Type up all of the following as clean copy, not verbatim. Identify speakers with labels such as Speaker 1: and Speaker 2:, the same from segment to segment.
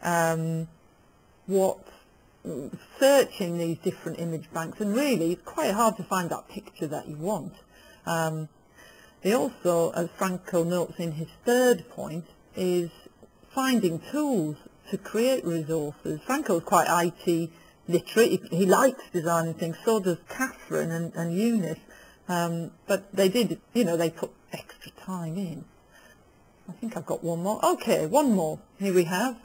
Speaker 1: what searching these different image banks, and really it's quite hard to find that picture that you want. They also, as Franco notes in his third point, is finding tools to create resources. Franco's quite IT literate. He likes designing things, so does Catherine and Eunice, but they did, they put extra time in. I think I've got one more. Okay, one more. Here we have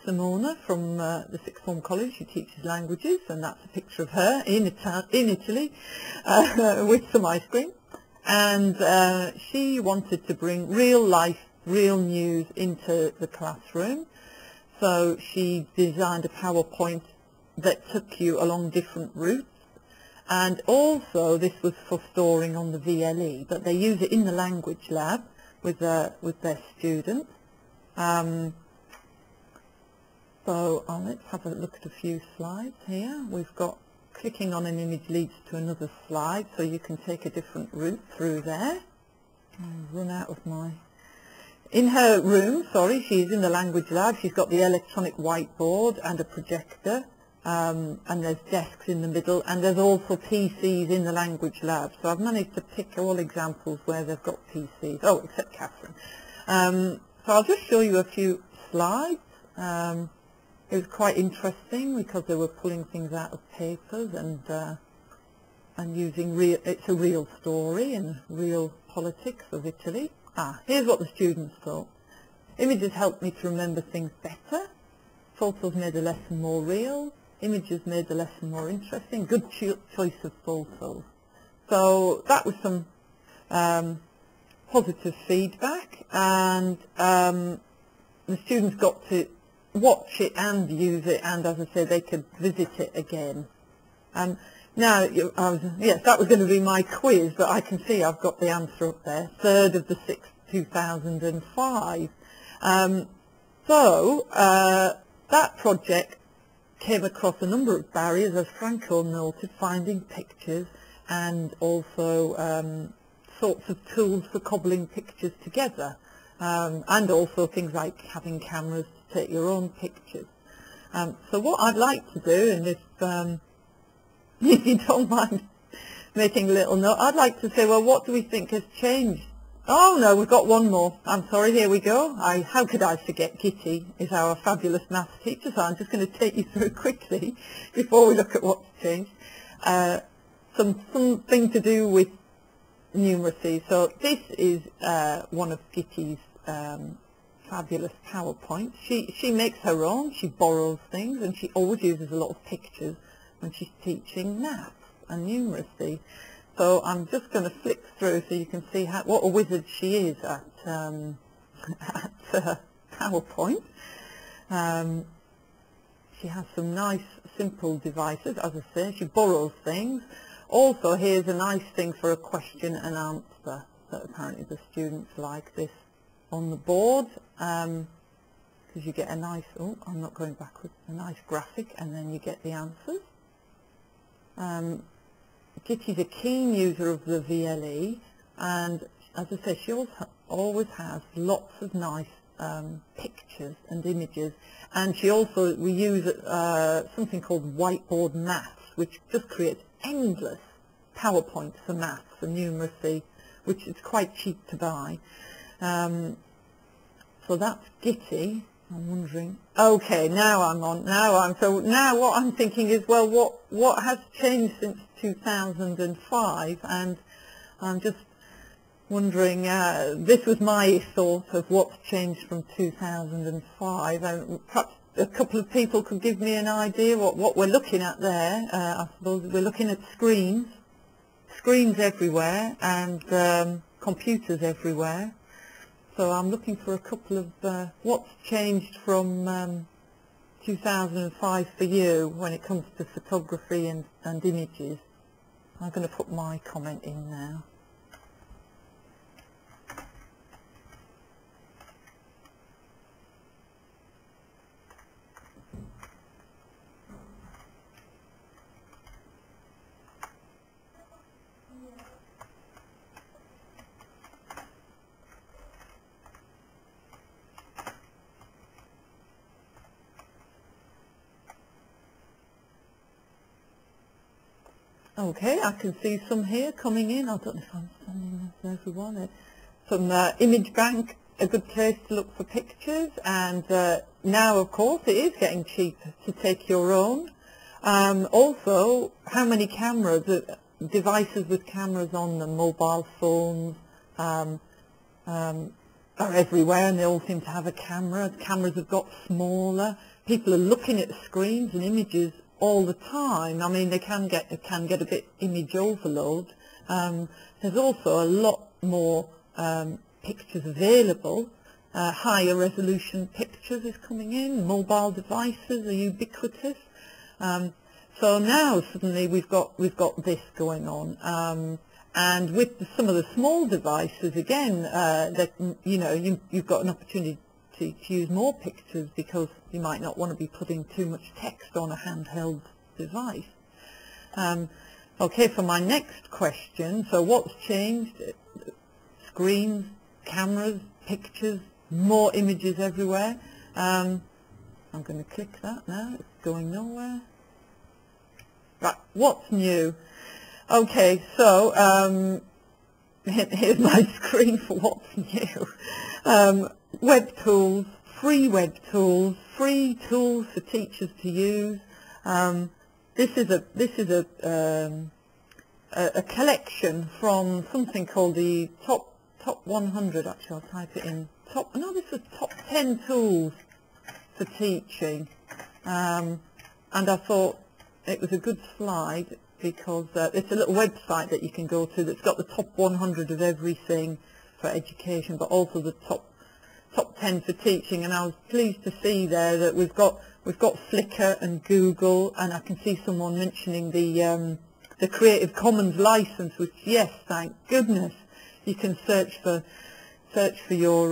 Speaker 1: Simona from the Sixth Form College. She teaches languages, and that's a picture of her in Italy with some ice cream. And she wanted to bring real life, real news into the classroom. So she designed a PowerPoint that took you along different routes. And also this was for storing on the VLE, but they use it in the language lab with their students. So let's have a look at a few slides here. We've got clicking on an image leads to another slide, so you can take a different route through there. I'll run out of my... In her room, she's in the language lab. She's got the electronic whiteboard and a projector, and there's desks in the middle, and there's also PCs in the language lab. So I've managed to pick all examples where they've got PCs. Oh, except Catherine. So I'll just show you a few slides. It was quite interesting because they were pulling things out of papers and using it's a real story and real politics of Italy. Here's what the students thought. Images helped me to remember things better. Photos made the lesson more real. Images made the lesson more interesting. Good choice of photos. So that was some positive feedback, and the students got to watch it and use it, and as I say, they could visit it again. Now, yes, that was going to be my quiz, but I can see I've got the answer up there, 3rd of the 6th, 2005. That project came across a number of barriers, as Franco noted, finding pictures and also sorts of tools for cobbling pictures together, and also things like having cameras to take your own pictures. So what I'd like to do, and if you don't mind making a little note, I'd like to say, well, what do we think has changed? Oh no, we've got one more. I'm sorry, here we go. How could I forget? Kitty is our fabulous maths teacher, so I'm just going to take you through quickly before we look at what's changed. Something to do with numeracy. So this is one of Kitty's fabulous PowerPoints. She makes her own, she borrows things, and she always uses a lot of pictures when she's teaching maths and numeracy. So I'm just going to flick through so you can see what a wizard she is at PowerPoint. She has some nice simple devices, as I say. She borrows things. Also, here's a nice thing for a question and answer, that apparently the students like this on the board, because you get a nice, I'm not going backwards, a nice graphic, and then you get the answers. Kitty's a keen user of the VLE, and as I say, she always has lots of nice pictures and images, and we use something called whiteboard maths, which just creates endless PowerPoints for maths and numeracy, which is quite cheap to buy. So that's Kitty. I'm wondering. Okay, now I'm on. So now what I'm thinking is, well, what has changed since 2005? And I'm just wondering. This was my thought of what's changed from 2005. And perhaps a couple of people could give me an idea what we're looking at there. I suppose we're looking at screens everywhere, and computers everywhere. So I'm looking for a couple of what's changed from 2005 for you when it comes to photography and images. I'm going to put my comment in now. Okay, I can see some here coming in. I don't know if I'm sending this to everyone. Some image bank, a good place to look for pictures, and now of course it is getting cheaper to take your own. Also, how many cameras, devices with cameras on them, mobile phones, are everywhere, and they all seem to have a camera. Cameras have got smaller. People are looking at screens and images all the time. I mean, they can get a bit image overload. There's also a lot more pictures available. Higher resolution pictures is coming in. Mobile devices are ubiquitous. So now suddenly we've got this going on. And with some of the small devices, again, that you've got an opportunity to use more pictures, because you might not want to be putting too much text on a handheld device. Okay, for my next question, so what's changed? Screens, cameras, pictures, more images everywhere. I'm going to click that now. It's going nowhere. Right, what's new? Okay, so here's my screen for what's new. Web tools, free tools for teachers to use. This is a collection from something called the top 100. Actually, I'll type it in. This is top 10 tools for teaching, and I thought it was a good slide, because it's a little website that you can go to that's got the top 100 of everything for education, but also the top 10 for teaching. And I was pleased to see there that we've got Flickr and Google, and I can see someone mentioning the Creative Commons license, which, yes, thank goodness, you can search for your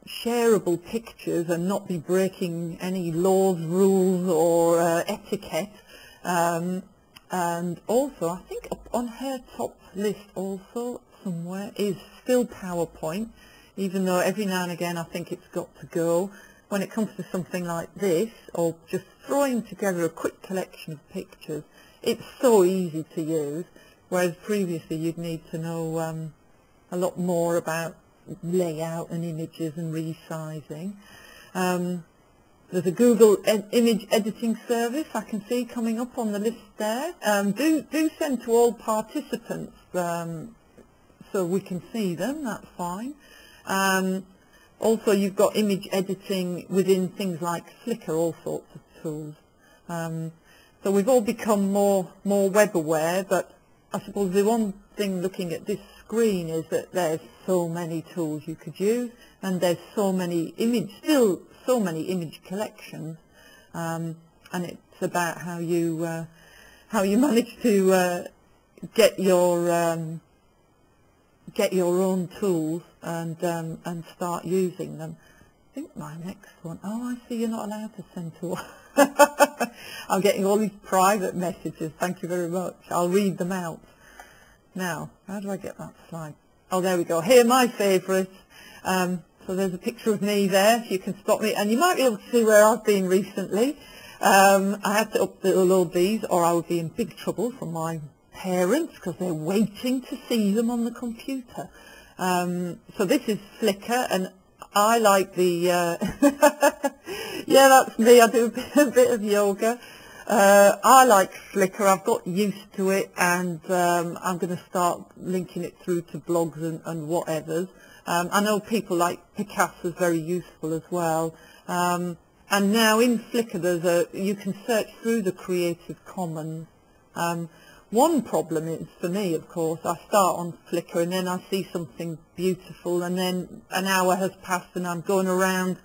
Speaker 1: shareable pictures and not be breaking any laws, rules, or etiquette. And also, I think up on her top list also somewhere is still PowerPoint, even though every now and again I think it's got to go. When it comes to something like this, or just throwing together a quick collection of pictures, it's so easy to use, whereas previously you'd need to know a lot more about layout and images and resizing. There's a Google image editing service I can see coming up on the list there. Do send to all participants so we can see them, that's fine. Also, you've got image editing within things like Flickr, all sorts of tools. So we've all become more web aware, but I suppose the one thing looking at this screen is that there's so many tools you could use, and there's so many image collections, and it's about how you manage to get your own tools and start using them. I think my next one. Oh, I see you're not allowed to send to. I'm getting all these private messages. Thank you very much. I'll read them out. Now, how do I get that slide? Oh, there we go. Here are my favourites. So there's a picture of me there, if you can spot me, and you might be able to see where I've been recently. I had to upload these, or I would be in big trouble from my parents, because they're waiting to see them on the computer. So this is Flickr, and I like the yeah, that's me. I do a bit of yoga. I like Flickr. I've got used to it, and I'm going to start linking it through to blogs and whatevers. I know people like Picasso is very useful as well. And now in Flickr you can search through the Creative Commons. One problem is, for me, of course, I start on Flickr and then I see something beautiful, and then an hour has passed and I'm going around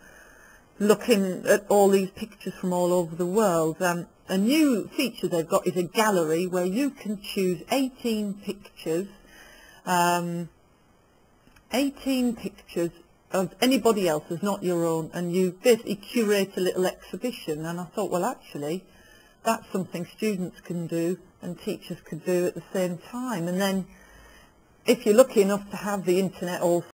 Speaker 1: looking at all these pictures from all over the world. A new feature they've got is a gallery where you can choose 18 pictures, 18 pictures of anybody else's, not your own, and you basically curate a little exhibition. And I thought, well, actually, that's something students can do and teachers could do at the same time. And then if you're lucky enough to have the internet also,